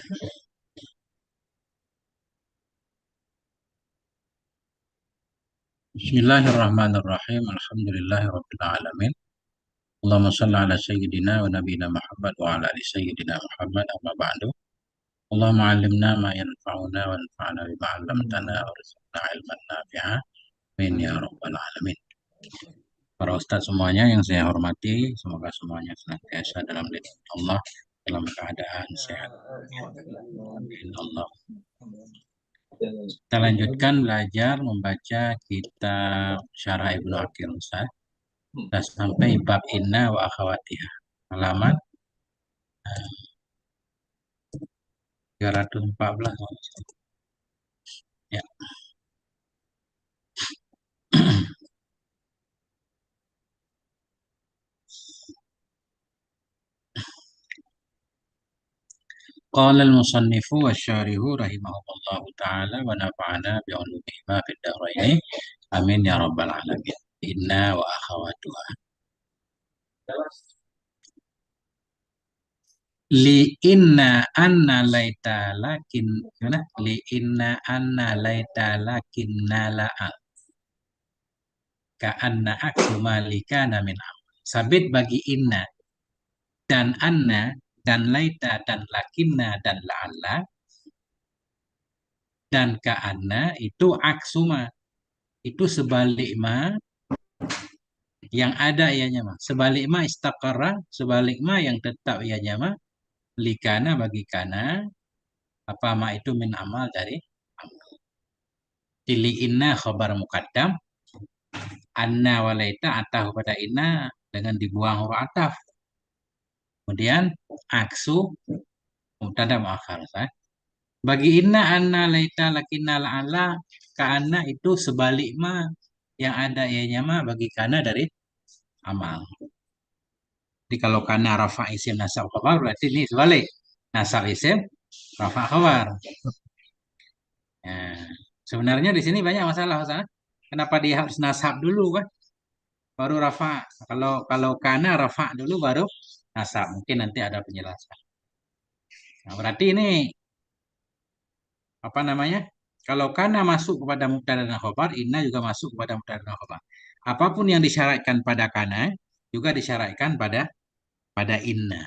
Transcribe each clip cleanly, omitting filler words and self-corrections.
Bismillahirrahmanirrahim. Alhamdulillahirabbil alamin. Allahumma shalli ala sayyidina wa nabiyina Muhammad wa ala ali sayyidina Muhammad amma ba'du. Allahumma 'allimna ma yanfa'una wa anfa'na bima 'allamtana wa rizqna 'ilman nafi'a. Amin ya rabbal alamin. Para ustaz semuanya yang saya hormati, semoga semuanya senantiasa dalam lindungan Allah, dalam keadaan sehat. Amin Allah. Kita lanjutkan belajar membaca kitab Syarah Ibnu Aqil Ustaz. Sudah sampai bab inna wa akhawatiha. Halaman 314. Ya. Qala al-musannifu wa syarihu rahimahullahu ta'ala wa nafa'ana bi'ulumihima fid dharaini. Amin ya rabbal alamin. Inna wa akhawatuha. Li inna anna laita lakin gimana? Li inna anna laita lakin nala'a ka anna aksu malikana min amal. Sabit bagi inna dan anna dan laita dan lakinna dan la'alla dan ka'anna itu aksuma, itu sebalik ma yang ada ianya mah, sebalik ma istaqarra, sebalik ma yang tetap ianya mah, likana bagi kana, apa ma itu min amal dari amal. Tili inna khabar muqaddam, anna walaita atah pada inna dengan dibuang huruf ataf. Kemudian aksu mubtada muakhar. Bagi inna anna laita lakinna la'ala ka anna itu sebalik ma yang ada ianya ma bagi kana dari amal. Jadi kalau kana rafa isim nasab khabar berarti ini sebalik. Nasab isim rafa khabar. Nah, sebenarnya di sini banyak masalah. Kenapa dia harus nasab dulu kan? Baru rafa. Kalau kana rafa dulu baru nasab. Mungkin nanti ada penjelasan. Nah, berarti ini apa namanya? Kalau kana masuk kepada mubtada dan khobar, inna juga masuk kepada mubtada dan khobar. Apapun yang disyaratkan pada kana juga disyaratkan pada inna.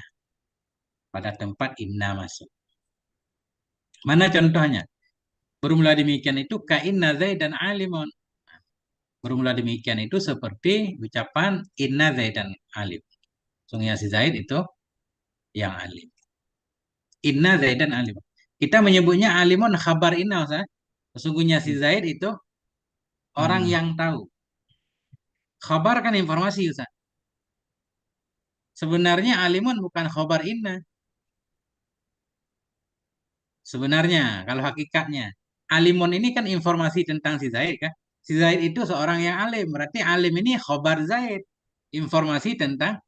Pada tempat inna masuk. Mana contohnya? Bermula demikian itu ka inna zaidan alimun. Bermula demikian itu seperti ucapan inna zaidan alim. Sungguhnya si Zaid itu yang alim. Inna zaidan alim. Kita menyebutnya alimun khabar inna, Ustaz. Sesungguhnya si Zaid itu orang yang tahu. Khabar kan informasi, Ustaz. Sebenarnya alimun bukan khabar inna. Sebenarnya, kalau hakikatnya. Alimun ini kan informasi tentang si Zaid kan. Si Zaid itu seorang yang alim. Berarti alim ini khabar Zaid. Informasi tentang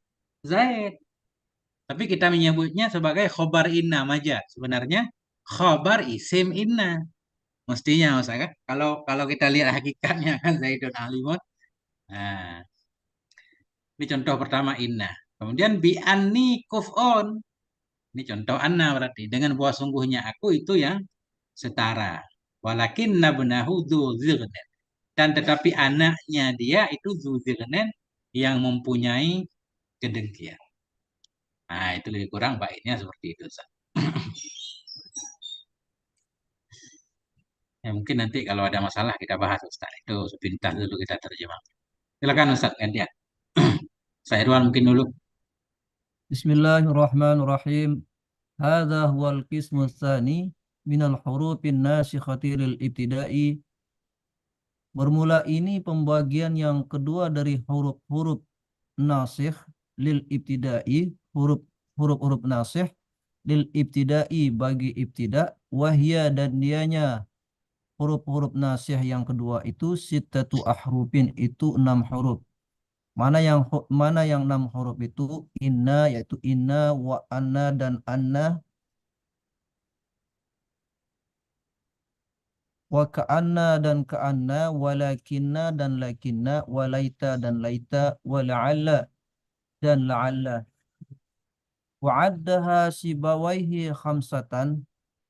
Zaid. Tapi kita menyebutnya sebagai khobar inna maja. Sebenarnya khobar isim inna. Mestinya Ustaz kan. Kalau kita lihat hakikatnya kan Zaidun alimun. Nah, ini contoh pertama inna. Kemudian bi anni kuf'un. Ini contoh anna berarti. Dengan bahwa sungguhnya aku itu yang setara. Walakin nabnahu dzu zirnen. Dan tetapi anaknya dia itu dzu zirnen yang mempunyai kedengkian. Nah, itu lebih kurang baiknya seperti itu, Ustaz. Ya, mungkin nanti kalau ada masalah kita bahas, Ustaz. Itu sepintas dulu kita terjemah. Silakan, Ustaz, gantian. Saya Irwan mungkin dulu. Bismillahirrahmanirrahim. Hadza huwal qismu tsani minal hurufin nasikhati lil ibtida'i. Bermula ini pembagian yang kedua dari huruf-huruf nasikh lil ibtida'i, huruf-huruf nasikh lil ibtida'i bagi ibtida, wahya dan dianya huruf-huruf nasikh yang kedua itu sittatu ahrufin, itu 6 huruf. Mana yang 6 huruf itu? Inna, yaitu inna, wa anna dan anna, wa ka'anna dan ka'anna, walakinna dan lakinna, walaita dan laita, wala'alla dan la'alla. Wa'addaha sibawaihi khamsatan.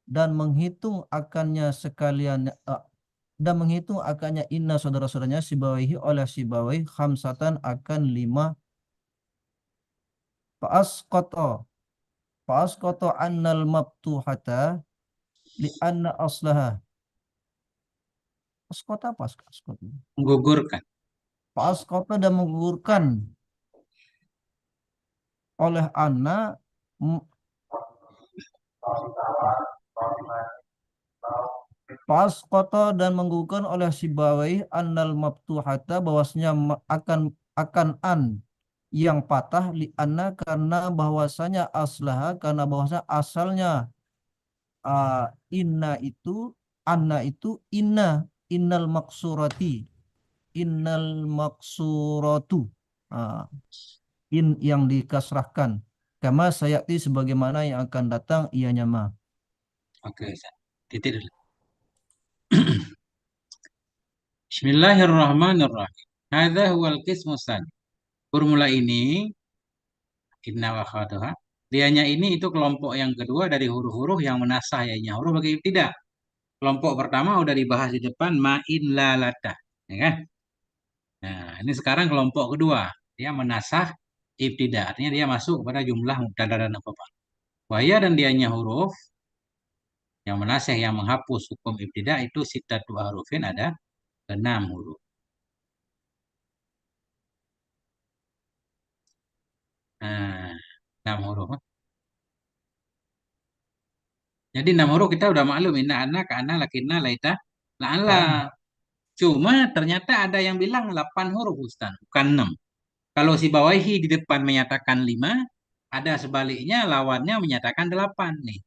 dan menghitung akannya sekalian dan menghitung akannya inna saudara-saudaranya Sibawahi oleh Sibawahi khamsatan akan 5 faasqata faasqata annal maftuhata li anna aslaha asqata apa asqata Menggugurkan. faasqata dan menggugurkan oleh anna Fasqata dan menggugurkan oleh Sibawai annal maftuhata bahwasanya akan an yang patah li anna karena bahwasanya aslaha karena bahwasanya asalnya uh, inna itu anna itu innal maksurati innal maksuratu uh, in yang dikasrahkan kama sayati sebagaimana yang akan datang ianya ma. Oke, titik dulu. Bismillahirrahmanirrahim. Hadza huwal qismus tsani. Formula ini inna wa akhawatuha. Dianya ini itu kelompok yang kedua dari huruf-huruf yang menasah yainya huruf bagi tidak. Kelompok pertama udah dibahas di depan ma'in lalata, ya kan? Nah, ini sekarang kelompok kedua. Dia menasah ibtida, artinya dia masuk pada jumlah mubtada dan khabar. Wahya dan dianya huruf yang menasah yang menghapus hukum ibtida itu sittatu harufin ada 6 huruf. Nah, 6 huruf. Jadi 6 huruf kita udah maklum inna anna ka anna lakinna laita la'alla. Kan? Cuma ternyata ada yang bilang 8 huruf Ustaz, bukan 6. Kalau si Bawahi di depan menyatakan 5, ada sebaliknya lawannya menyatakan 8 nih.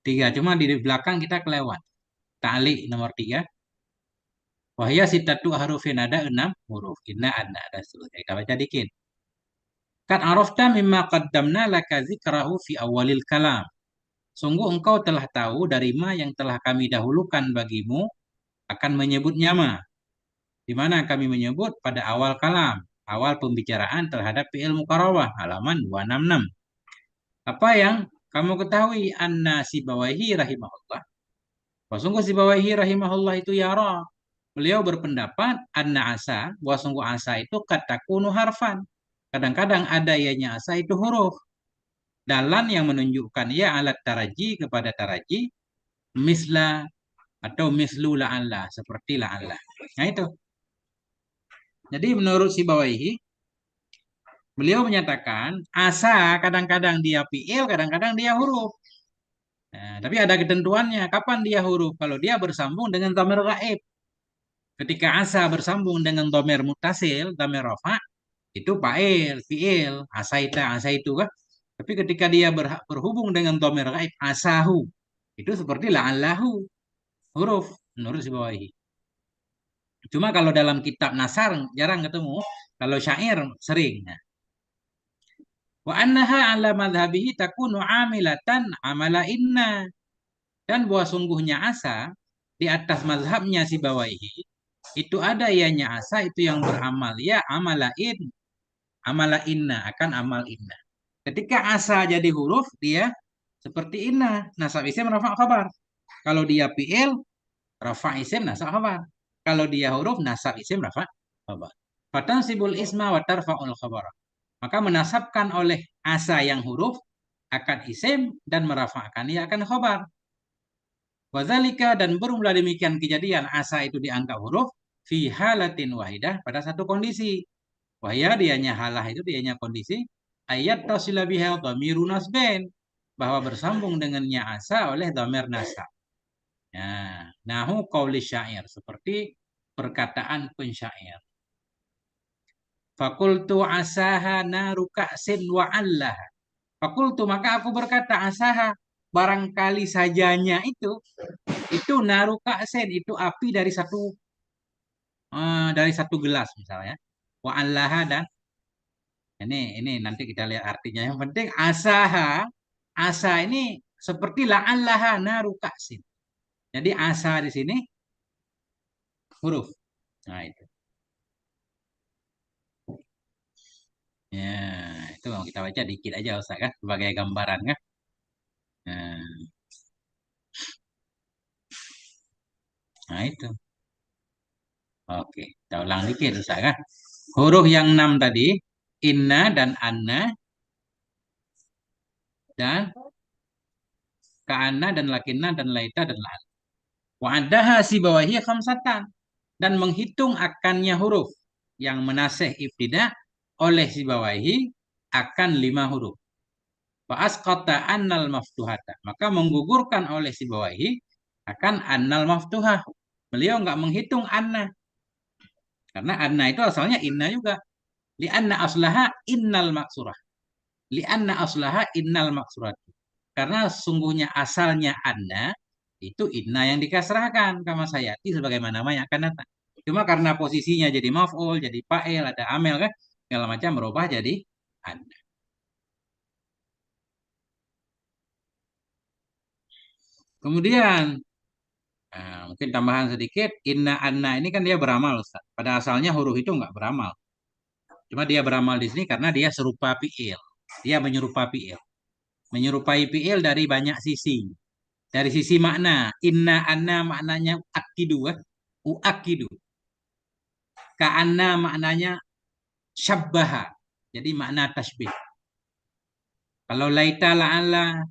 3, cuma di belakang kita kelewat. Ta'liq nomor 3. Wahya sitatu harufin ada 6 huruf. Inna anna ada seterusnya. Kita baca dikit. Kad arafta mimma qaddamna laka zikrahu fi awalil kalam. Sungguh engkau telah tahu dari ma yang telah kami dahulukan bagimu akan menyebutnya ma. Di mana kami menyebut pada awal kalam, awal pembicaraan terhadap fi'il muqarrabah, halaman 266. Apa yang kamu ketahui anna Sibawaihi rahimahullah? Bahwa sungguh Sibawaihi rahimahullah itu yara. Beliau berpendapat anna asa, bahwa sungguh asa itu katakunu harfan. Kadang-kadang ada ianya asa itu huruf. Dalan yang menunjukkan ya alat taraji kepada taraji, misla atau mislu la'alla, seperti la'alla. Nah itu. Jadi menurut Sibawaihi, beliau menyatakan asa kadang-kadang dia fiil, kadang-kadang dia huruf. Nah, tapi ada ketentuannya. Kapan dia huruf? Kalau dia bersambung dengan dhamir gaib. Ketika asa bersambung dengan dhamir mutasil, dhamir rafa, itu fa'il, fiil, asa itu kan. Tapi ketika dia berhubung dengan dhamir gaib, asahu, itu seperti la'allahu, huruf menurut Sibawaihi. Cuma kalau dalam kitab Nasar jarang ketemu, kalau syair sering. Nah, wa annaha ala madhabihi takunu amilatan amala inna. Dan bahwa sungguhnya asa di atas mazhabnya si Bawaihi itu ada ianya asa itu yang beramal ya amala inna akan amal inna. Ketika asa jadi huruf dia seperti inna nasab isim rafa khabar. Kalau dia fiil rafa isim nasab khabar. Kalau dia huruf nasab isim rafa khabar. Fatansibul isma wa tarfa'ul khabar. Maka menasabkan oleh asa yang huruf akan isim dan merafa'kan ia akan khabar. Wazalika dan bermula demikian kejadian asa itu dianggap huruf fi halatin wahidah pada satu kondisi. Wahya dianya halah itu dianya kondisi ayat tasila biha dhamiru nasben bahwa bersambung dengannya asa oleh dhamir nasab. Nah, nahu qauli syair seperti perkataan pensyair. Fakultu asaha naru ka'sin wa Allah. Fakultu maka aku berkata asaha barangkali sajanya itu naru ka'sin itu api dari satu gelas misalnya. Wa Allah dan ini nanti kita lihat artinya. Yang penting asa ini seperti la Allah naru ka'sin. Jadi asa di sini huruf. Nah itu. Ya, itu mau kita baca dikit aja Ustaz kan sebagai gambaran kan. Nah, Nah itu. Oke, kita ulang dikit Ustaz kan. Huruf yang 6 tadi, inna dan anna dan ka'anna dan lakinna dan laita dan la. Wa adaha si bawahi khamsatan, dan menghitung akannya huruf yang menasih ibtida oleh si bawahi akan 5 huruf. Wa asqata annal maftuhata, maka menggugurkan oleh si bawahi akan annal maftuhah. Beliau nggak menghitung anna, karena anna itu asalnya inna juga. Li'anna aslaha innal maksurah. Li'anna aslaha innal maksurah. Karena sungguhnya asalnya anna itu inna yang dikasrahkan kama sayati sebagaimana nama yang akan datang. Cuma karena posisinya jadi maf'ul, jadi fa'il, ada amel kan, segala macam berubah jadi anna. Kemudian mungkin tambahan sedikit, inna anna ini kan dia beramal Ustaz. Pada asalnya huruf itu nggak beramal. Cuma dia beramal di sini karena dia serupa fi'il. Dia menyerupai fi'il. Menyerupai fi'il dari banyak sisi. Dari sisi makna, inna anna maknanya akidu, uakidu. Ka'anna maknanya syabbaha. Jadi makna tasbih. Kalau laita la'alla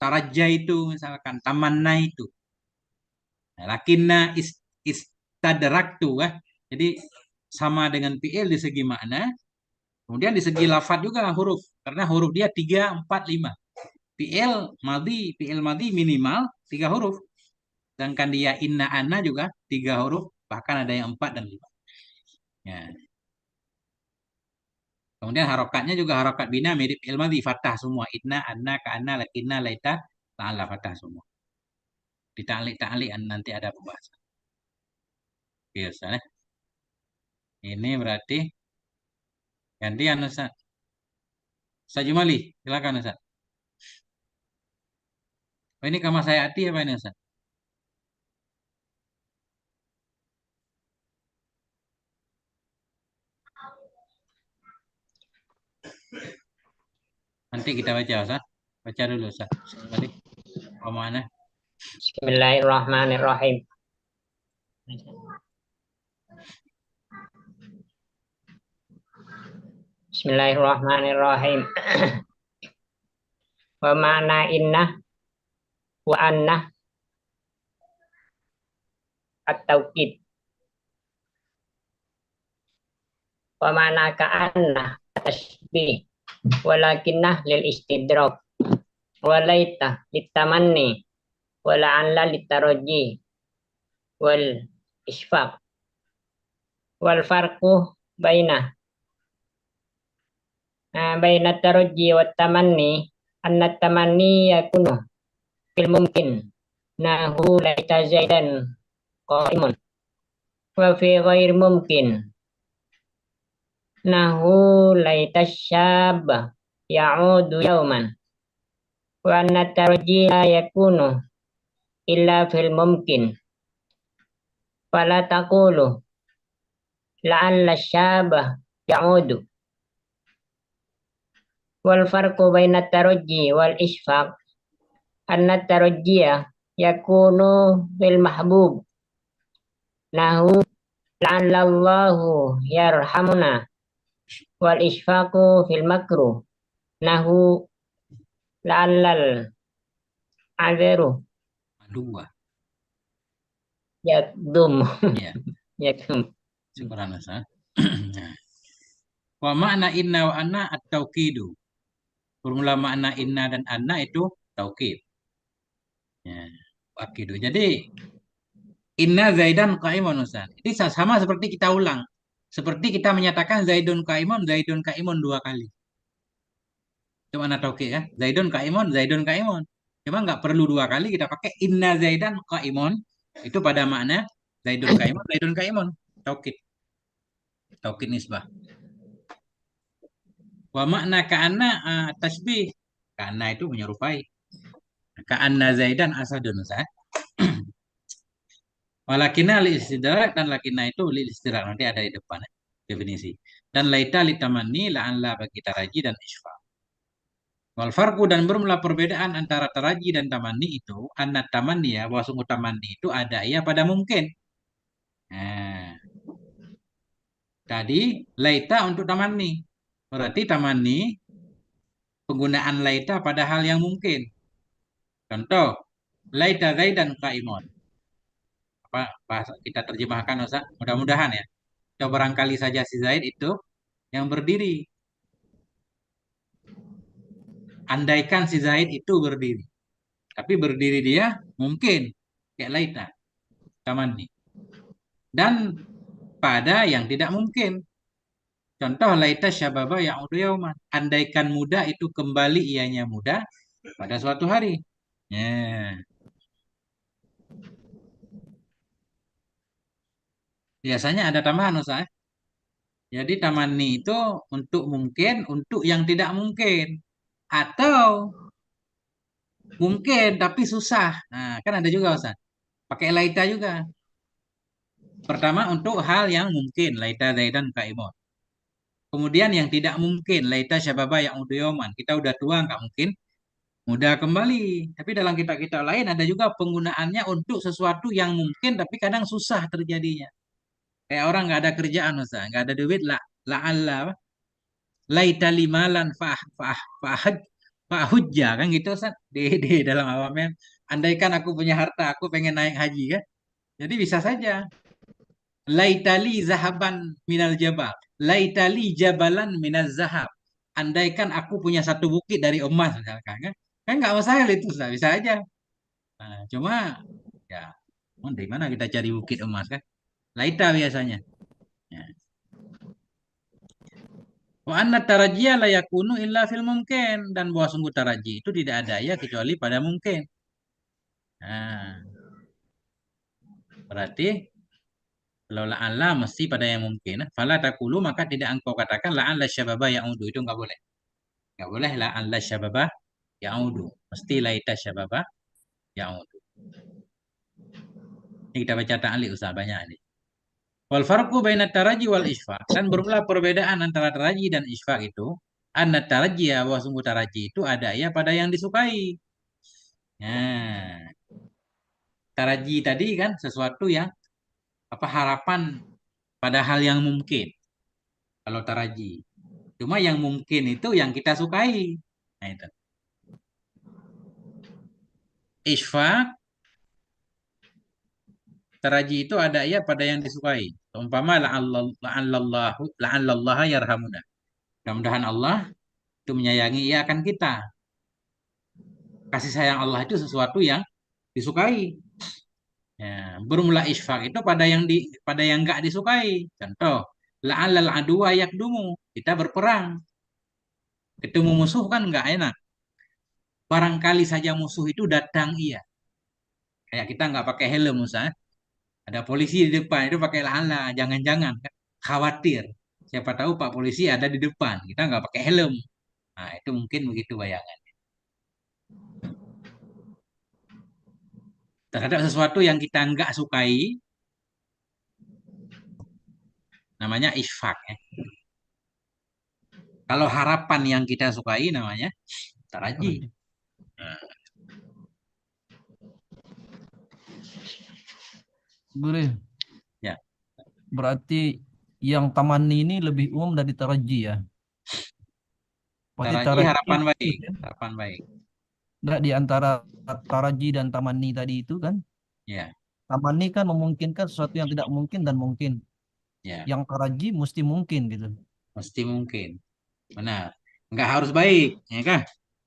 taraja itu misalkan tamanna itu. Nah, lakinna istadraktu. Jadi sama dengan fi'il di segi makna. Kemudian di segi lafadz juga huruf. Karena huruf dia 3, 4, 5. Fi'il madhi minimal 3 huruf. Sedangkan dia inna anna juga 3 huruf. Bahkan ada yang 4 dan 5. Ya. Kemudian harokatnya juga harokat bina mirip ilmu di fathah semua. Inna, anna, ka'anna, lakinna, laita, ta'ala fathah semua. Di ta'lik nanti ada pembahasan. Biasa. Ini berarti gantian Ustaz. Ustaz Jumali, silakan Ustaz. Oh, ini kama saya hati apa ini Ustaz? Nanti kita baca Ustaz. Baca dulu Ustaz. Jumali. Mana? Bismillahirrahmanirrahim. Bismillahirrahmanirrahim. Wa ma'na inna wa anna at-taukid. Wa ma'na ka'anna tashbih. Walakinnah lil istidrak. Walaita litamanni. Wala'alla litaraji. Wal isfaq. Wal farqu baina taraji wa tamanni anna tamanni yakunu fil mumkin nahu laita zaidan qaimun wa fi ghair mumkin nahu laita syab ya'udu yauman wa anna taraji la yakunu illa fil mumkin fala taqulu la'alla syaba ya'udu. Wal farqu baina tarajji wal isfaq anna tarajjiya yakunu bil mahbub nahu la'allallahu yarhamuna wal isfaqu fil makruh nahu la'allal aziru Dua. yakdum. Ya. Yakdum. Syukuran Ustaz. Wa makna inna wa anna at-tauqidu. Formula makna inna dan anna itu taukid. Ya, akidu. Jadi inna zaidan qaimun Ustaz. Ini sama seperti kita ulang. Seperti kita menyatakan zaidun qaimun 2 kali. Itu makna taukid ya. Zaidun qaimun. Cuma nggak perlu 2 kali kita pakai inna zaidan qaimun. Itu pada makna zaidun qaimun. Taukid. Taukid nisbah. Wa makna ka'anna tasbih. Ka'anna itu menyerupai. Ka'anna zaidan asadun Ustaz. Walakinna li istidrak dan lakinna itu li istidrak nanti ada di depan definisi. Dan laita li tamanni la'alla bagi taraji dan isfa. Wal farqu dan bermula perbedaan antara taraji dan tamanni itu, anna tamanni ya, bahwa sungguh tamanni itu ada ya pada mungkin. Nah, tadi laita untuk tamanni. Berarti tamanni penggunaan laita pada hal yang mungkin. Contoh, laita zaidan qaimun. Apa bahasa kita terjemahkan Ustaz? Mudah-mudahan ya. Coba barangkali saja si Zaid itu yang berdiri. Andaikan si Zaid itu berdiri. Tapi berdiri dia mungkin kayak laita tamanni. Dan pada yang tidak mungkin. Contoh laita syababa ya'udu yauman. Andaikan muda itu kembali ianya muda pada suatu hari. Ya. Biasanya ada tambahan Ustaz. Jadi tamanni itu untuk mungkin, untuk yang tidak mungkin. Atau mungkin tapi susah. Nah, kan ada juga Ustaz. Pakai laita juga. Pertama untuk hal yang mungkin, laita zaidan kaimun. Kemudian yang tidak mungkin, laita syababa yang udioman. Kita udah tua nggak mungkin muda kembali. Tapi dalam kitab-kitab lain ada juga penggunaannya untuk sesuatu yang mungkin tapi kadang susah terjadinya. Kayak orang nggak ada kerjaan Ustaz, nggak ada duit la Allah laita limalan fahujja kan gitu Ustaz. Di dalam awamnya andaikan aku punya harta, aku pengen naik haji kan. Jadi bisa saja laitali zahaban minal jabal. Laitali jabalan minal zahab. Andaikan aku punya satu bukit dari emas misalkan kan. Kan nggak masalah itu, Ustaz. Bisa aja. Nah, cuma ya dari mana kita cari bukit emas kan? Laita biasanya. Ya. Wa anna tarajjiya la yakunu illa fil mungkin dan bahwa sungguh taraji itu tidak ada ya kecuali pada mungkin. Nah, berarti kalau la'alla mesti pada yang mungkin. Fala takulu maka tidak engkau katakan la'alla syababa ya'udu. Itu enggak boleh. Enggak boleh la'alla syababa ya'udu. Mesti laita syababa ya'udu. Ini kita baca ta'liq usah banyak ini. Wal farqu baina taraji wal isfaq. Dan bermula perbedaan antara taraji dan isfaq itu. Anna taraji ya bahwa sungguh taraji itu ada ya pada yang disukai. Nah, taraji tadi kan sesuatu yang apa harapan pada hal yang mungkin. Kalau taraji. Cuma yang mungkin itu yang kita sukai. Nah itu. Isfaq, taraji itu ada ya pada yang disukai. Umpama la'allallahu yarhamuna. Mudah-mudahan Allah itu menyayangi ia akan kita. Kasih sayang Allah itu sesuatu yang disukai. Ya, bermula isfaq itu pada yang enggak disukai. Contoh, la'allal aduwa yakdumu. Kita berperang. Ketemu musuh kan enggak enak. Barangkali saja musuh itu datang iya. Kayak kita nggak pakai helm Musa. Ada polisi di depan itu pakai lala. Jangan-jangan kan. Khawatir. Siapa tahu Pak Polisi ada di depan. Kita nggak pakai helm. Nah itu mungkin begitu bayangan. Terhadap sesuatu yang kita nggak sukai. Namanya isfak. Ya. Kalau harapan yang kita sukai namanya taraji. Taraji. Nah, Boleh. ya. Berarti yang tamanni ini lebih umum dari taraji ya. Berarti Taraji taraji harapan khusus baik. ya. Harapan baik. Nggak di antara taraji dan tamanni tadi itu kan. Ya. Tamanni kan memungkinkan sesuatu yang tidak mungkin dan mungkin. Ya. Yang taraji mesti mungkin gitu. Mesti mungkin. Benar. Nggak harus baik. Ya kan?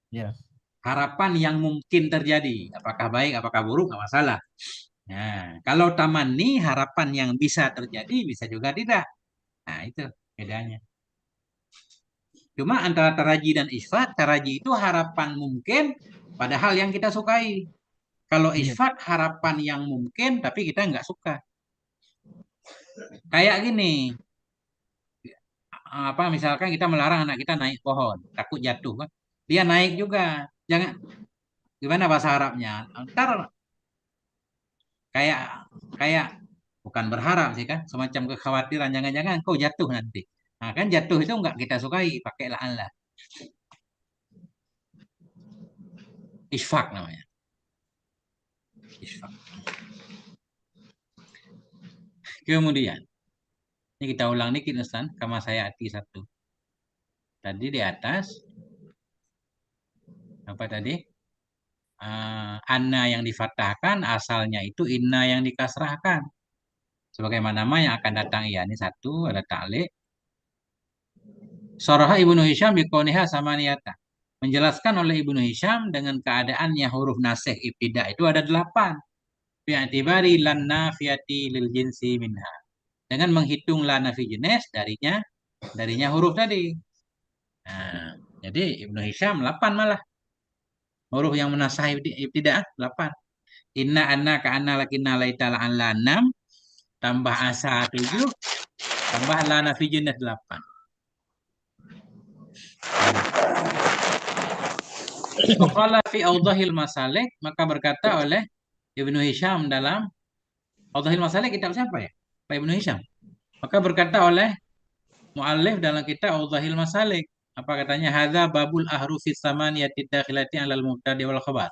Ya. Harapan yang mungkin terjadi. Apakah baik, apakah buruk, nggak masalah. Nah, kalau tamanni harapan yang bisa terjadi, bisa juga tidak. Nah, itu bedanya. Cuma antara taraji dan isfak, taraji itu harapan mungkin padahal yang kita sukai. Kalau Iya. isfak harapan yang mungkin tapi kita nggak suka. Kayak gini, apa misalkan kita melarang anak kita naik pohon, takut jatuh kan. Dia naik juga. Jangan gimana bahasa Arabnya? Ntar kayak kayak bukan berharap sih kan, semacam kekhawatiran jangan-jangan kau jatuh nanti. Nah kan jatuh itu nggak kita sukai, pakai Allah. Isfak namanya. Isfak. Kemudian, ini kita ulang dikit Ustaz, kama saya hati satu. Tadi di atas, apa tadi? Anna yang difathahkan, asalnya itu inna yang dikasrahkan. Sebagaimana nama yang akan datang, ya ini satu, ada ta'liq. Saraha Ibnu Hisham biqauniha samaniyata. Menjelaskan oleh Ibnu Hisham dengan keadaannya huruf nasih ibtida itu ada 8. Bi'atibari lan nafiyati lil jinsi minha. Dengan menghitung la nafi jenis darinya huruf tadi. Nah, jadi Ibnu Hisham 8 malah. Huruf yang menasah ibtidah 8. Inna anna ka anna lakinna laita la'an la 6. Tambah asa 7. Tambah la nafi jenis 8. Qala fi awdahil masalik, maka berkata oleh Ibnu Hisham dalam Awdahil Masalik, kitab siapa ya? Pak Ibnu Hisham. Maka berkata oleh muallif dalam kitab Awdahil Masalik, apa katanya? Hadza babul ahrufis samaniyati dakhilati 'alal mubtada wal khabar.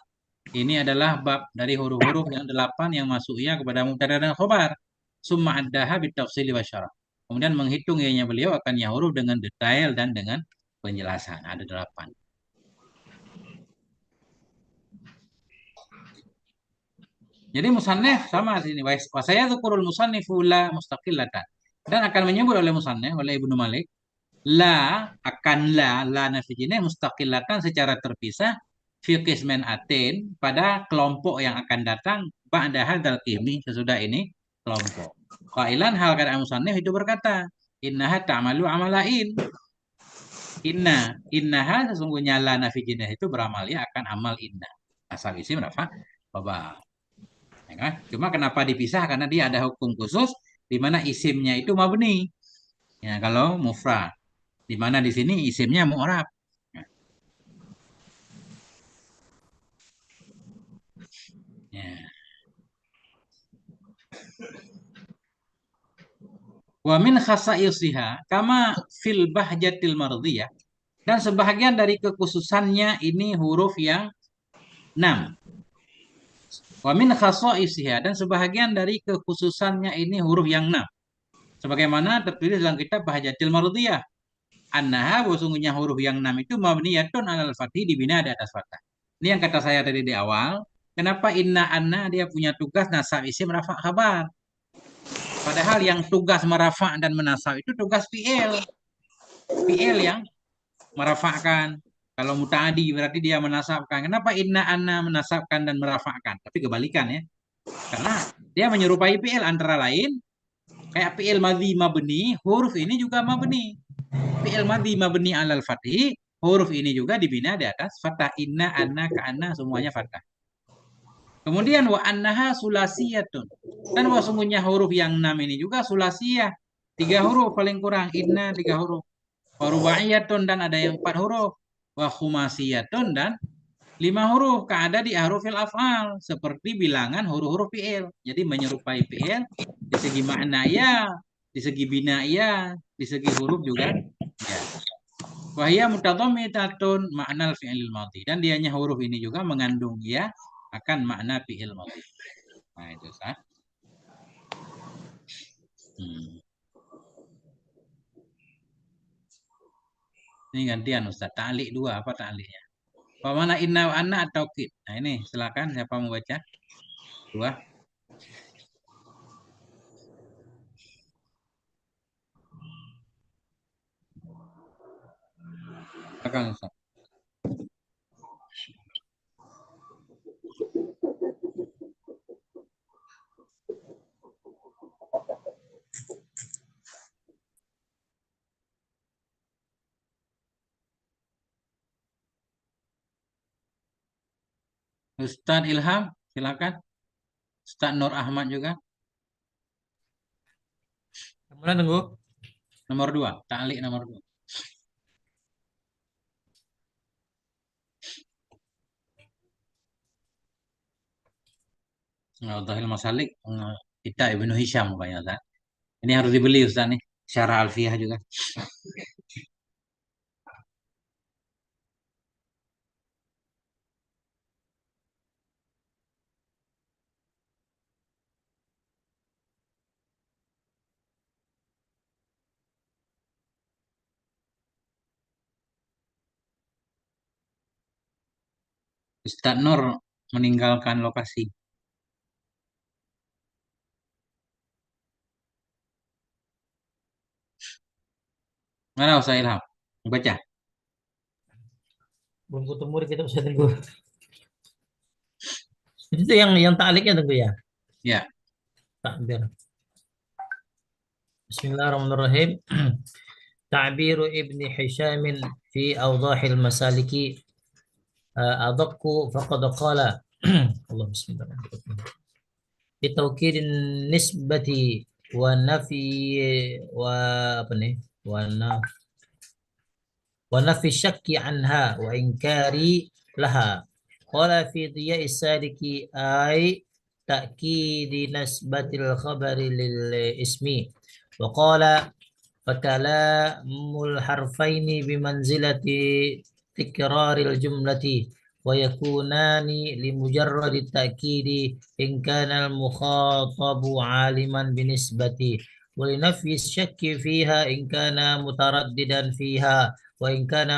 Ini adalah bab dari huruf-huruf yang 8 yang masuknya kepada mubtada dan khabar. Summa addaha bitafsili wa syarah. Kemudian menghitung ianya beliau akan ya huruf dengan detail dan dengan penjelasan. Ada 8. Jadi musannif sama sini. Wa saya dzukurul musannifu la mustaqillatan. Dan akan menyebut oleh musannif oleh Ibnu Malik la akan la nafi ini mustaqillatan secara terpisah fi qismen atin pada kelompok yang akan datang ba'da hadzal qismi sesudah ini kelompok. Qailan hal kata musannif itu berkata, innaha ta'malu amalain. Innaha sesungguhnya la nafi itu beramal ya akan amal inna. Asal isim rafa baba. Ya kan? Cuma kenapa dipisah? Karena dia ada hukum khusus di mana isimnya itu mabni. Ya, kalau mufrad. Di mana di sini isimnya mu'rab. Ya. Wa min khasaisiha kama fil bahjatil mardiyah, dan sebahagian dari kekhususannya ini huruf yang 6. Wa min khasaisiha, dan sebahagian dari kekhususannya ini huruf yang 6. Sebagaimana tertulis dalam kitab Bahjatil Mardiyah. Annaha, sesungguhnya huruf yang 6 itu mabniyatun alal fathi, dibina di atas fathah. Ini yang kata saya tadi di awal. Kenapa inna anna dia punya tugas nasab isim rafa khabar? Padahal yang tugas merafa dan menasab itu tugas fi'il. Fi'il yang merafakkan. Kalau muta'adi berarti dia menasabkan. Kenapa inna anna menasabkan dan merafakkan? Tapi kebalikan ya. Karena dia menyerupai fi'il antara lain. Kayak fi'il madhi mabni, huruf ini juga mabni. Fi'il madhi mabni alal fathi, huruf ini juga dibina di atas fathah. Inna, anna, ka'anna, semuanya fathah. Kemudian wa annaha sulasiyatun. Dan sesungguhnya huruf yang 6 ini juga sulasiyah. 3 huruf paling kurang. Inna 3 huruf. Wa rubaiyatun, dan ada yang 4 huruf. Wa khumasiyatun, dan 5 huruf. Keada di ahrufil af'al. Seperti bilangan huruf-huruf fi'il. Jadi menyerupai fi'il. Di segi makna ya. Di segi bina ya. Di segi huruf juga ya. Wahia mutadhamminatun ma'nal fi'il madhi. Dan dianya huruf ini juga mengandung ya akan makna fi'il madhi. Nah itu sah. Ini gantian Ustaz. Ta'liq 2, apa ta'liqnya? Apa mana inna wa anna atau kid? Nah ini silakan siapa mau baca? 2. Silakan Ustaz. Ustaz Ilham, silakan. Ustaz Nur Ahmad juga. Kemudian tunggu. Nomor 2, ta'liq nomor 2. Wadhahil Masalik, kita Ibnu Hisham banyak Ustaz. Ini harus dibeli Ustaz nih. Syarah Alfiyah juga. Ustadz Nur meninggalkan lokasi. Mana Ustaz Ilham? Baca. Belum ketemu kita bisa tunggu. Itu yang ta'liknya tunggu ya. Ya. Takbir. Bismillahirrahmanirrahim. تعبير ابن هشام في أوضاح المسالك أدق فقد قال الله بسم الله الرحمن الرحيم بتوكيد النسبة ونفي ونفي الشك عنها وإنكار لها قال في ضياء السالك أي تأكيد نسبة الخبر للاسم وقال فكلام الحرفين بمنزلة تكرار الجملة ويكونان لمجرد التأكيد إن كان المخاطب عالما بنسبة ولنفي الشك فيها إن كان مترددا فيها وإن كان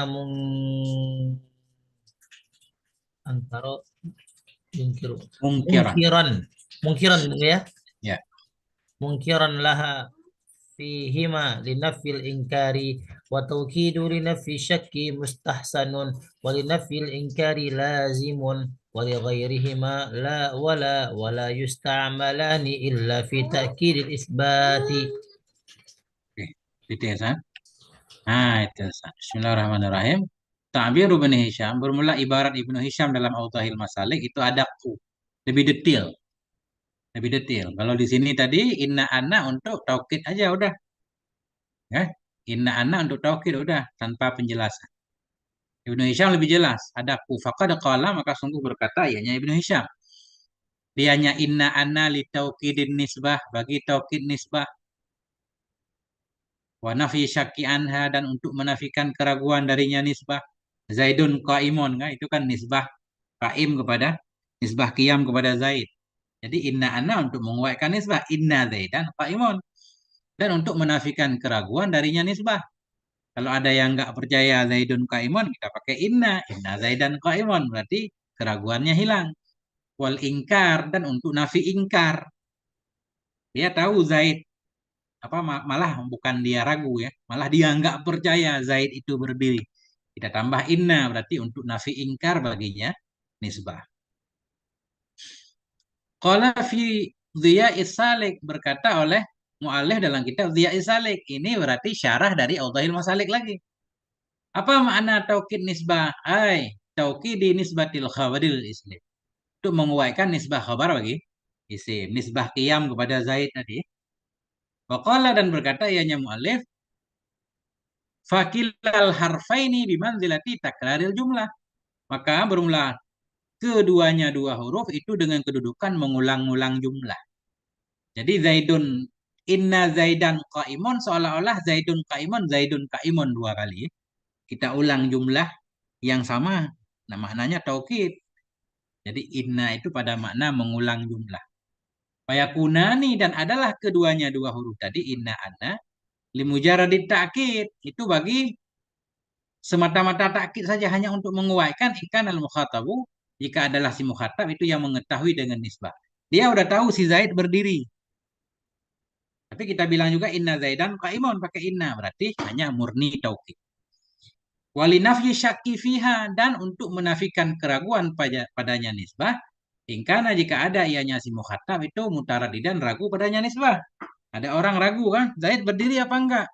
منكرا ya Ya. منكرا لها فيهما لنفي الإنكار وتوكيد لنفي الشك مستحسن ولنفي الإنكار لازم ولغيرهما ولا يستعملان إلا في تأكيد الإثبات. Itu ya, San? Nah, itu San. Bismillahirrahmanirrahim. Ta'bir Ibnu Hisham bermula ibarat Ibnu Hisham dalam Autahil Masalik itu ada lebih detail. Lebih detail. Kalau di sini tadi inna anna untuk taukid aja udah. Ya. Inna anna untuk taukid udah tanpa penjelasan. Ibnu Hisham lebih jelas. Ada faqad qala maka sungguh berkata ianya Ibnu Hisham. Dianya inna anna li taukidin nisbah bagi taukid nisbah. Wa nafi syakki anha dan untuk menafikan keraguan darinya nisbah. Zaidun qaimun kan itu kan nisbah qaim kepada nisbah qiyam kepada Zaid. Jadi inna anna untuk menguatkan nisbah inna Zaidan qaimun dan untuk menafikan keraguan darinya nisbah. Kalau ada yang nggak percaya Zaidun qaimun kita pakai inna Zaidan qaimun berarti keraguannya hilang. Wal ingkar dan untuk nafi ingkar. Dia tahu Zaid malah bukan dia ragu ya, malah dia nggak percaya Zaid itu berdiri. Kita tambah inna berarti untuk nafi ingkar baginya nisbah. Qala fi Dhiya'is Salik berkata oleh mu'allif dalam kitab Dhiya'is Salik. Ini berarti syarah dari Audhahil Masalik lagi. Apa makna taukid nisbah? Taukidi nisbatil khabaril islim. Untuk menguatkan nisbah khabar bagi isim. Nisbah qiyam kepada Zaid tadi. Waqala dan berkata ianya mu'allif fakilal harfaini bimanzilati takraril jumlah. Maka bermula keduanya dua huruf itu dengan kedudukan mengulang-ulang jumlah. Jadi Zaidun inna Zaidan qaimun seolah-olah Zaidun qaimun dua kali. Kita ulang jumlah yang sama. Nah, maknanya taukid. Jadi inna itu pada makna mengulang jumlah. Fayakunani dan adalah keduanya dua huruf tadi inna anna limujaradit ta'kid itu bagi semata-mata takkid saja hanya untuk menguatkan ikan al-mukhatabu jika adalah si mukhatab itu yang mengetahui dengan nisbah. Dia udah tahu si Zaid berdiri. Tapi kita bilang juga inna Zaidan qaimun pakai inna berarti hanya murni taukid. Walinafyi syakki fiha dan untuk menafikan keraguan padanya nisbah ingkana jika ada ianya si mukhatab itu mutaradidan ragu padanya nisbah. Ada orang ragu kan Zaid berdiri apa enggak?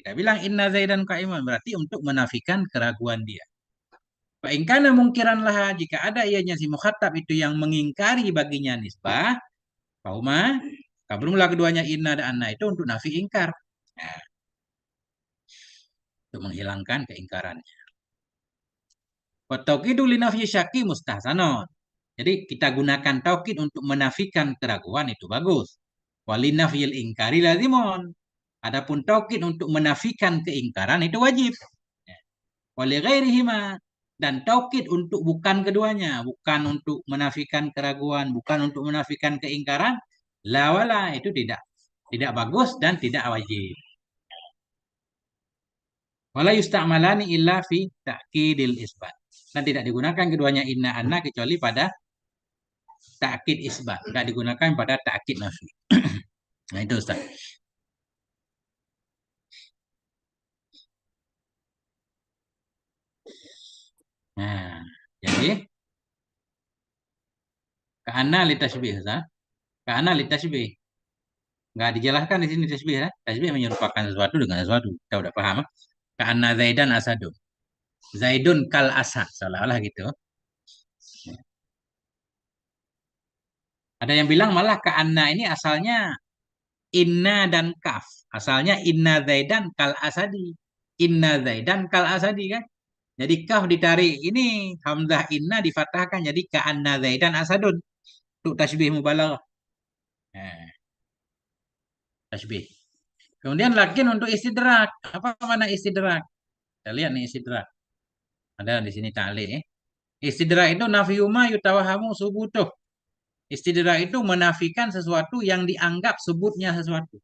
Kita bilang inna Zaidan qaimun berarti untuk menafikan keraguan dia. Fa ingkana mungkiran lah jika ada ianya si mukhatab itu yang mengingkari baginya nisbah, fauma bermula keduanya inna dan anna itu untuk nafi ingkar. Nah, untuk menghilangkan keingkarannya. Wa tauqidu li nafyi syakki mustahsanon. Jadi kita gunakan taukid untuk menafikan keraguan itu bagus. Wali nafyil ingkari lazimun. Adapun taukid untuk menafikan keingkaran itu wajib. Wali ghairihima dan taukid untuk bukan keduanya, bukan untuk menafikan keraguan, bukan untuk menafikan keingkaran, la wala itu tidak bagus dan tidak wajib. Wala yusta'malani illa fi ta'kidil isbat. Dan tidak digunakan keduanya inna anna kecuali pada ta'kid isbat. Tidak digunakan pada ta'kid nafi. Nah itu Ustaz. Nah, jadi ka'anna litasbih Ustaz. Ka'anna litasbih. Nggak dijelaskan di sini tasbih ya. Tasbih menyerupakan sesuatu dengan sesuatu. Kita udah paham. Ka'anna Zaidan asadun. Zaidun kal asad. Seolah-olah gitu. Ada yang bilang malah ka'anna ini asalnya inna dan kaf. Asalnya inna Zaidan kal asadi. Inna Zaidan kal asadi kan. Jadi kaf ditarik ini hamzah inna difathahkan jadi ka'anna Zaidan asadun. Untuk tasbih mubalaghah. Nah, tasbih. Kemudian lakin untuk istidrak. Apa mana istidrak? Kita lihat nih istidrak. Ada di sini ta'liq. Istidrak itu nafiyuma yutawahamu subutuh. Istidrak itu menafikan sesuatu yang dianggap sebutnya sesuatu.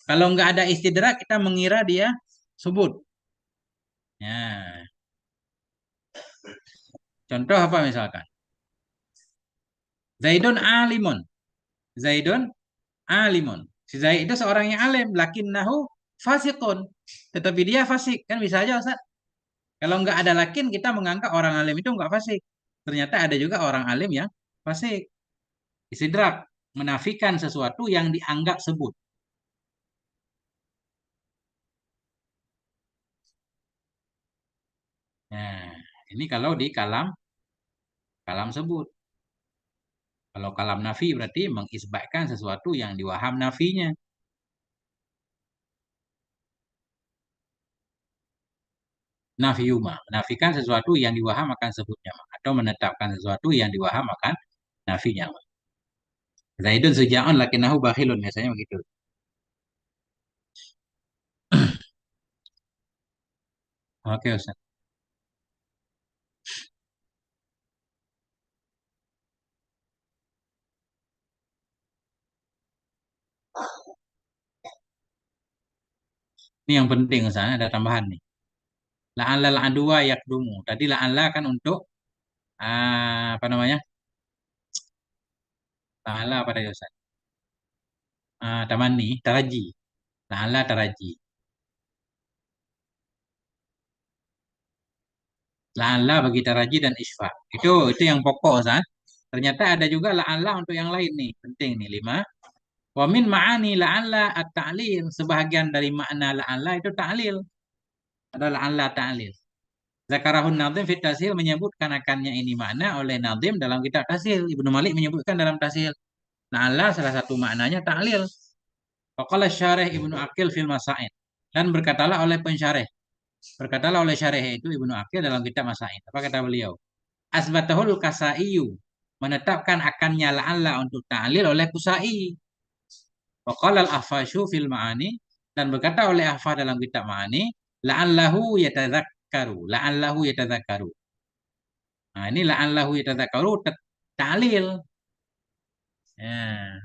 Kalau nggak ada istidrak, kita mengira dia sebut. Ya. Contoh apa misalkan? Zaidun alimun. Zaidun alimun. Si Zaid itu seorang yang alim. Lakinnahu fasikun. Tetapi dia fasik. Kan bisa aja Ustaz. Kalau nggak ada lakin, kita menganggap orang alim itu nggak fasik. Ternyata ada juga orang alim yang fasik. Istidrak. Menafikan sesuatu yang dianggap sebut. Nah, ini kalau di kalam sebut. Kalau kalam nafi berarti mengisbatkan sesuatu yang diwaham nafinya. Nafiyuma, menafikan sesuatu yang diwaham akan sebutnya atau menetapkan sesuatu yang diwaham akan nafinya. Zaidun suja'un lakinahu bakhilun biasanya begitu. Oke Ustaz. Ini yang penting Ustaz, ada tambahan nih. La'alla la'adwa yakdumu. Tadi la'alla kan untuk apa namanya? La'alla apa tadi Ustaz? Tamanni, taraji. La'alla taraji. La'alla bagi taraji dan isfa. Itu yang pokok Ustaz. Ternyata ada juga la'alla untuk yang lain nih. Penting nih 5. Wa min ma'ani la'alla at-ta'lil. Sebahagian dari makna la'alla itu ta'lil. Ada la'alla ta'lil. Zakarahun Nazim fit Tashil menyebutkan akannya ini makna oleh Nazim dalam kitab Tashil. Ibnu Malik menyebutkan dalam Tashil. La'alla salah satu maknanya ta'lil. Faqala syarih Ibnu Aqil fil Masaid. Dan berkatalah oleh pensyarih. Berkatalah oleh syarih itu Ibnu Aqil dalam kitab Masaid. Apa kata beliau? Asbatahul kasaiyu. Menetapkan akannya la'alla untuk ta'lil oleh Kusai. Waqala al-Ahfashu fil Ma'ani. Dan berkata oleh Ahfah dalam kitab Ma'ani. La'allahu yatadzakkaru. La'allahu yatadzakkaru. Nah ini la'allahu yatadzakkaru ta'lil. Ya.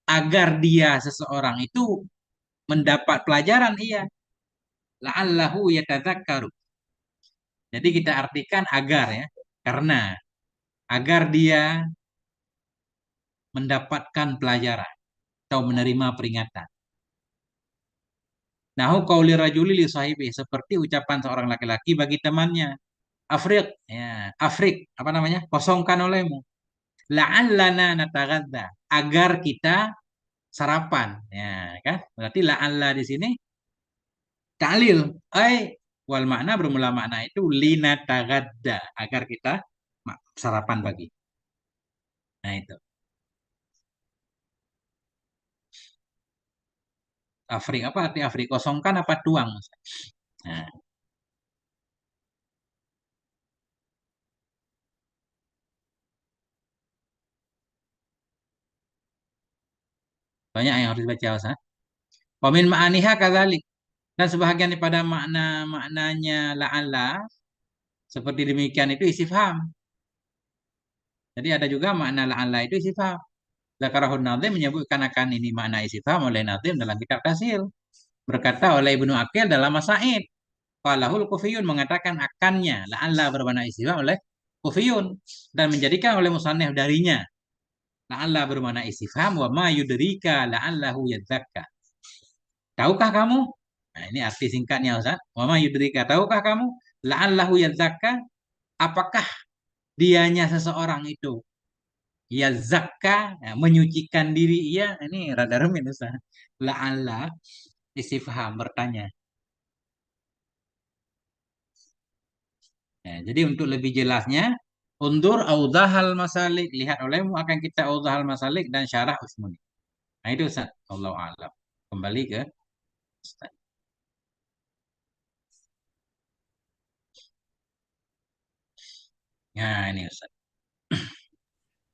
Agar dia seseorang itu mendapat pelajaran iya. La'allahu yatadzakkaru. Jadi kita artikan agar ya. Karena agar dia mendapatkan pelajaran atau menerima peringatan. Nahu qauli rajuli li sahibi seperti ucapan seorang laki-laki bagi temannya. Afrik ya, afrik apa namanya? Kosongkan olehmu. La'allana nataghadza agar kita sarapan ya kan? Berarti la'alla di sini ta'lil wal makna bermula makna itu linataghadza agar kita sarapan pagi. Nah itu. Afrik apa arti afrik? Kosongkan apa tuang? Nah, banyak yang harus dibaca Ustaz. Wa min ma'aniha kadzalik. Dan sebahagian daripada maknanya la'alla seperti demikian itu istifham. Jadi ada juga makna la'alla itu istifham. Zakarahun Nazim menyebutkan akan ini makna istifham oleh Nazim dalam kitab Tasil. Berkata oleh Ibnu Aqil dalam Masaid. Falahul kufiyun mengatakan akannya, la'alla bermakna istifham oleh kufiyun dan menjadikan oleh musannif darinya. La'alla bermakna istifham wa ma yudrika la'allahu yadzakka. Tahukah kamu? Nah, ini arti singkatnya Ustaz. Wa ma yudrika, tahukah kamu? La'allahu yadzakka, apakah dianya seseorang itu yazakka, ya, menyucikan diri ia. Ini rada rumit Ustaz. La'alla istifham bertanya. Ya, jadi untuk lebih jelasnya, undur audhahal masalik, lihat olehmu akan kita audhahal masalik dan syarah Usmuni. Nah itu Ustaz, Allah alam. Kembali ke Ustaz. Nah ini Ustaz,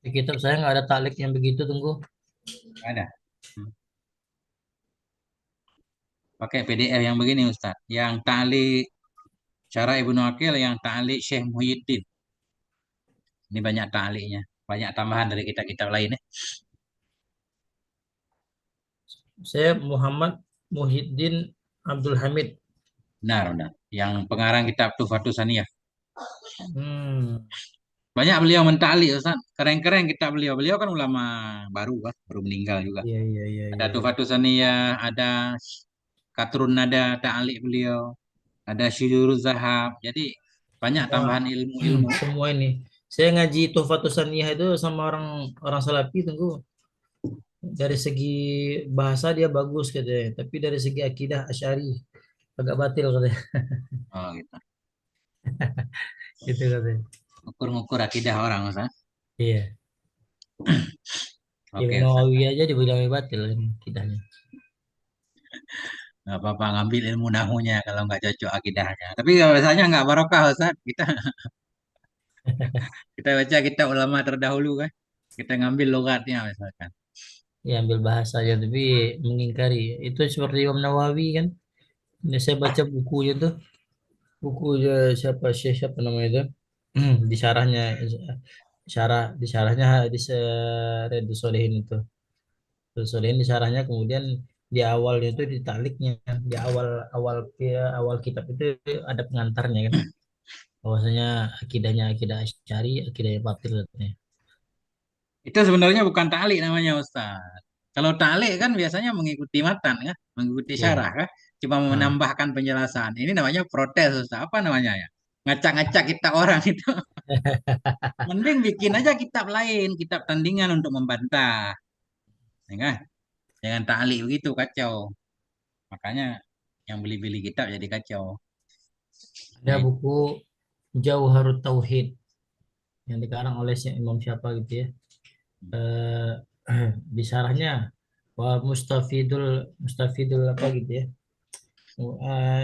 Di kitab saya nggak ada taklik yang begitu, tunggu. ada. Hmm. Pakai PDF yang begini Ustaz, yang ta'liq syarah Ibnu Aqil, yang ta'liq Syekh Muhyiddin. Ini banyak ta'liqnya, banyak tambahan dari kitab-kitab lain ya. Saya Muhammad Muhyiddin Abdul Hamid. Benar, benar. Yang pengarang kitab Tuhfatus Saniyah. Hmm. Banyak beliau mentaklik Ustaz. Keren-keren kitab beliau. Beliau kan ulama baru kan, baru meninggal juga. Iya, iya, iya, Ada iya. Tuhfatus Saniyah, ada Katrun Nada ta'liq beliau, ada Syururuz Zahab. Jadi banyak Wah, tambahan ilmu-ilmu. semua ini. Saya ngaji Tuhfatus Saniyah itu sama orang orang Salafi, tunggu. Dari segi bahasa dia bagus katanya, tapi dari segi akidah Asy'ari agak batil katanya. Oh gitu. Gitu katanya. Ukur-ukur akidah orang Ustaz. Iya. Oke Imam Ustaz. Nawawi aja dibilang batil kan akidahnya. Nggak apa-apa ngambil ilmu nahunya kalau nggak cocok akidahnya. Tapi biasanya nggak barokah Ustaz. Kita baca kitab ulama terdahulu kan. Kita ngambil logatnya misalkan. Ya ambil bahasa aja tapi mengingkari. Itu seperti Imam Nawawi kan. Ini saya baca bukunya tuh. Buku siapa Syekh siapa namanya itu? Di syarahnya di syarahnya di Riyadhus Shalihin itu. Riyadhus Shalihin di syarahnya kemudian di awalnya itu di takliknya di awal awal awal kitab itu ada pengantarnya kan bahwasanya akidahnya akidah Asy'ari akidahnya batil katanya. Itu sebenarnya bukan ta'liq namanya Ustaz. Kalau ta'liq kan biasanya mengikuti matan ya, mengikuti Iya. syarah kan, cuma Ah, menambahkan penjelasan. Ini namanya protes Ustaz. Apa namanya ya? Ngacak-ngacak kitab orang itu. Mending bikin aja kitab lain, kitab tandingan untuk membantah. Ya kan? Jangan ta'liq begitu kacau. Makanya yang beli-beli kitab jadi kacau. ada Nah, itu. buku Jauharut Tauhid yang dikarang oleh Imam siapa gitu ya. Eh, di syarahnya wa Mustafidul apa gitu ya.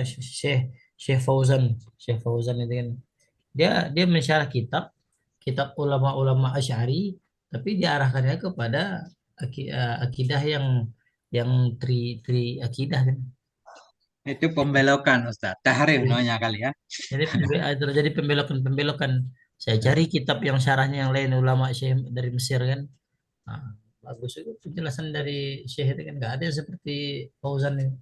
Syekh Syekh Fauzan itu kan dia mensyarah kitab ulama-ulama Asy'ari tapi diarahkannya kepada akidah yang tri akidah kan. Itu pembelokan Ustaz. Tahrif namanya kali ya. Jadi terjadi pembelokan. Saya cari kitab yang syarahnya yang lain ulama Syekh dari Mesir kan. Nah, bagus itu penjelasan dari Syekh itu kan nggak ada yang seperti Fauzan ini.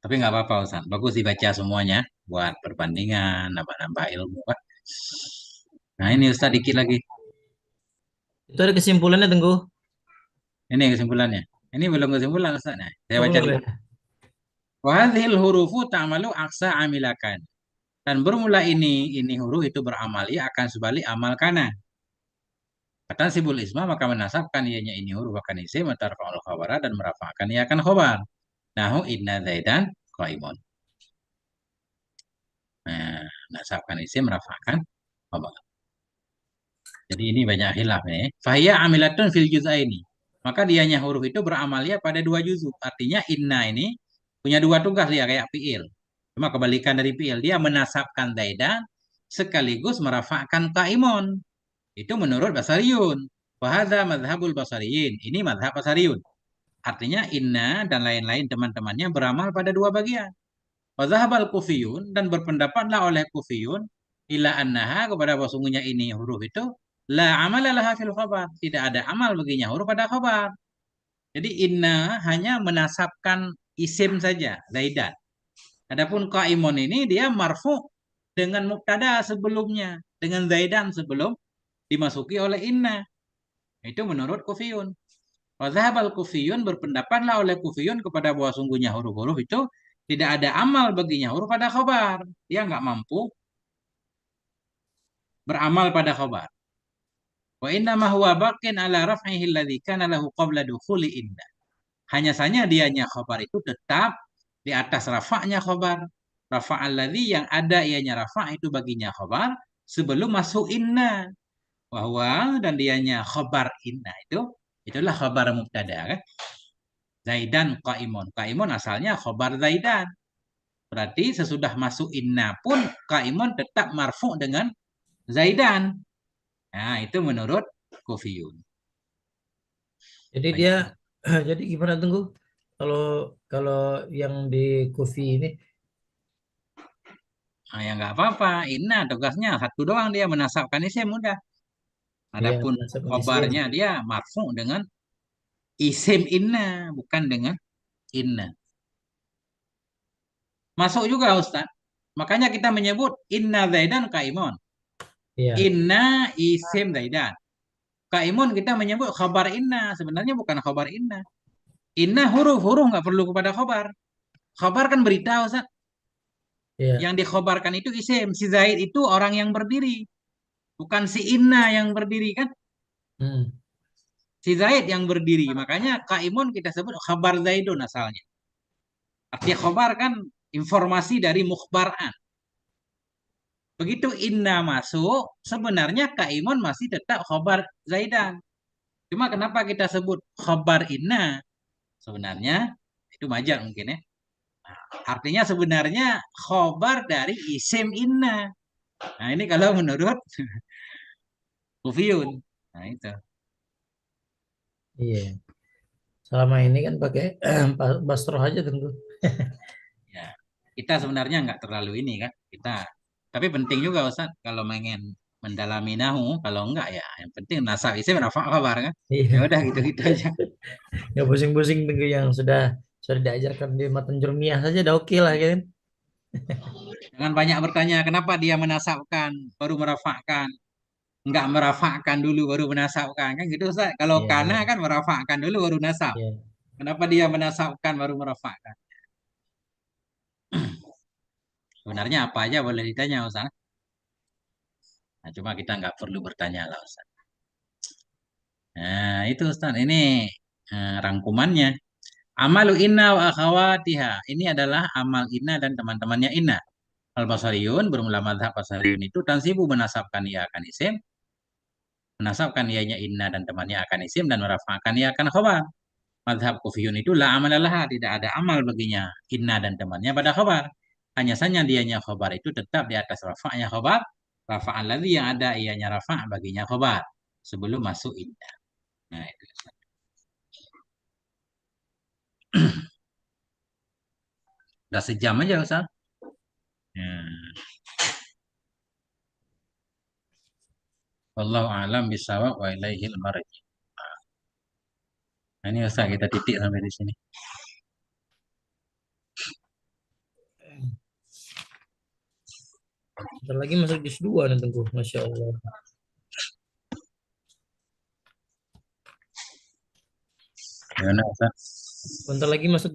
Tapi nggak apa-apa Ustaz. Bagus dibaca semuanya buat perbandingan, nambah-nambah ilmu kan. Nah, ini Ustaz dikit lagi. Itu ada kesimpulannya tunggu. Ini kesimpulannya. Ini belum kesimpulan Ustaz. Nah, saya Oh, baca belum dulu. ya? Wahadhil hurufu ta'malu aksa amilakan. Dan bermula ini huruf itu beramali akan sebalik amal kanan. Kata sibul isma maka menasabkan ianya ini huruf akan isim tarfa'ul khabara dan merafa'kan ia akan khobar. Nahu inna zaidan qaimun. Nah, nasabkan isim merafa'kan khobar. Jadi ini banyak khilaf nih. Fahiyya amilatun fil juz'aini. Maka dianya huruf itu beramalia pada dua juzuk. Artinya inna ini punya dua tugas dia kayak fi'il. Cuma kebalikan dari fi'il. Dia menasabkan zaidan sekaligus merafa'kan qaimun. Itu menurut Basariyun. Wahada madhabul Basariyin. Ini madhab Basariyun. Artinya inna dan lain-lain teman-temannya beramal pada dua bagian. Wadhahabal kufiyun dan berpendapatlah oleh kufiyun ila annaha kepada bahwa sungguhnya ini huruf itu la amala laha fil khabar. Tidak ada amal baginya huruf pada khabar. Jadi inna hanya menasabkan isim saja, zaidan. Adapun qaimun ini dia marfu dengan mubtada sebelumnya, dengan zaidan sebelum dimasuki oleh inna. Itu menurut Kufiyun. Wadhahabal Kufiyun, berpendapatlah oleh Kufiyun kepada bahwa sungguhnya huruf-huruf itu tidak ada amal baginya huruf pada khobar. Dia nggak mampu beramal pada khobar. Wa inna ma huwa baqin ala raf'ihi alladhi kana lahu qabla dukhuli inna. Hanya saja dianya khobar itu tetap di atas rafa'nya khobar. Rafa'al ladzi yang ada ianya rafa' itu baginya khobar sebelum masuk inna. Wahwa dan dianya khobar inna itulah khobar mubtada kan. Zaidan qaimun. Qaimun asalnya khobar zaidan. Berarti sesudah masuk inna pun qaimun tetap marfu dengan zaidan. Nah, itu menurut Kufiyun. Jadi Baik. dia jadi gimana tunggu? Kalau kalau yang di Kufi ini Nah, ya nggak apa-apa. Inna tugasnya satu doang, dia menasabkan isim mudah. dia Adapun nasab isim. khobarnya dia marfu dengan isim inna, bukan dengan inna. Masuk juga Ustaz. Makanya kita menyebut inna zaidan kaimun. Iya. Inna isim zaidan. Kaimun kita menyebut khabar inna. Sebenarnya bukan khabar inna. Inna huruf nggak perlu kepada khabar. Khabar kan berita Ustaz. Iya. Yang dikhabarkan itu isim. Si Zaid itu orang yang berdiri. Bukan si inna yang berdiri kan. Hmm. Si Zaid yang berdiri. Makanya kaimun kita sebut khabar Zaidun asalnya. Artinya khabar kan informasi dari mukhbaran. Begitu inna masuk, sebenarnya kaimun masih tetap khabar Zaidan. Cuma kenapa kita sebut khabar inna? Sebenarnya itu majar mungkin ya. Artinya sebenarnya khabar dari isim inna. Nah ini kalau menurut Kufiyun. Nah itu. Iya. Selama ini kan pakai basroh aja tentu. Ya, kita sebenarnya nggak terlalu ini kan. Tapi penting juga Ustaz kalau ingin mendalami nahu. Kalau enggak ya yang penting nasab isim rafa khabar kan. Ya Iya. udah gitu-gitu aja. Nggak pusing-pusing tentu yang sudah diajarkan di matan jurmiyah saja udah oke lah kan. Jangan banyak bertanya kenapa dia menasabkan baru merafakkan. Nggak merafakkan dulu baru menasabkan kan gitu Ustaz. Kalau Iya, kana iya. kan merafakkan dulu baru nasab. Iya. Kenapa dia menasabkan baru merafakkan? Sebenarnya apa aja boleh ditanya Ustaz. Nah, cuma kita nggak perlu bertanya lah Ustaz. Nah, itu Ustaz. Ini rangkumannya. Amalu inna wa akhawatiha. Ini adalah amal inna dan teman-temannya inna. Al-Basariyun bermula madhab Basariyun itu tansibu menasabkan ia akan isim. Menasabkan ianya inna dan temannya akan isim dan merafa'kan ia akan khabar. Madhab Kufiyun itu la amalalah, tidak ada amal baginya inna dan temannya pada khabar. Hanya saja dianya khabar itu tetap di atas rafa'nya khabar. Rafa'al ladzi yang ada ianya rafa' baginya khabar sebelum masuk inna. Nah, itu. Udah sejam aja Ustaz. Hmm. Wallahu a'lam bishawab wa ilaihil marji'. Nah, ini Ustaz kita titik sampai di sini. Bentar lagi masuk juz 2 nih tunggu. Masya Allah. Gimana Ustaz? Bentar lagi masuk